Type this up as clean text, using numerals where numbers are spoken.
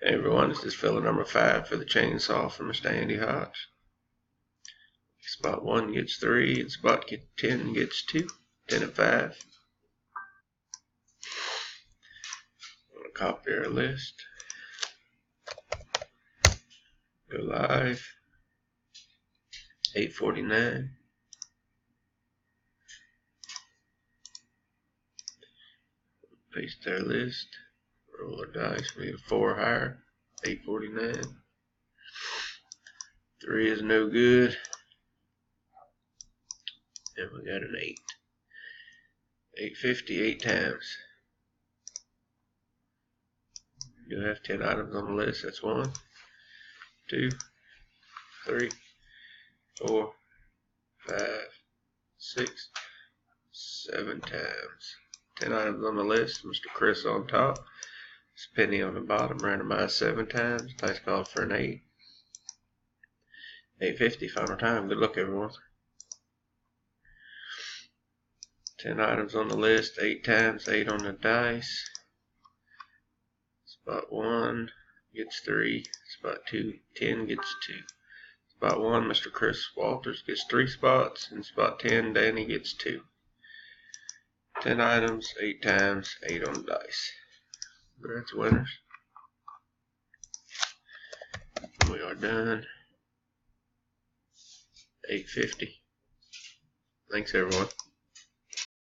Hey everyone, this is filler number 5 for the chainsaw from Mr. Andy Hodge. Spot 1 gets 3, and spot 10 gets 2. 10 and 5. I'm going to copy our list. Go live. 849. Paste our list. Roll our dice. We get a 4 higher. 849. 3 is no good. And we got an 8. 850 8 times. You have 10 items on the list. That's 1, 2, 3, 4, 5, 6, 7 times. 10 items on the list. Mr. Chris on top. Penny on the bottom. Randomized 7 times. Dice called for an 8. 850 final time. Good luck everyone. 10 items on the list. 8 times. 8 on the dice. Spot 1 gets 3. Spot 2 10 gets 2. Spot 1 Mr. Chris Walters gets 3 spots. And spot 10 Danny gets 2. 10 items, 8 times, 8 on the dice. Congrats, winners. We are done. 850. Thanks, everyone.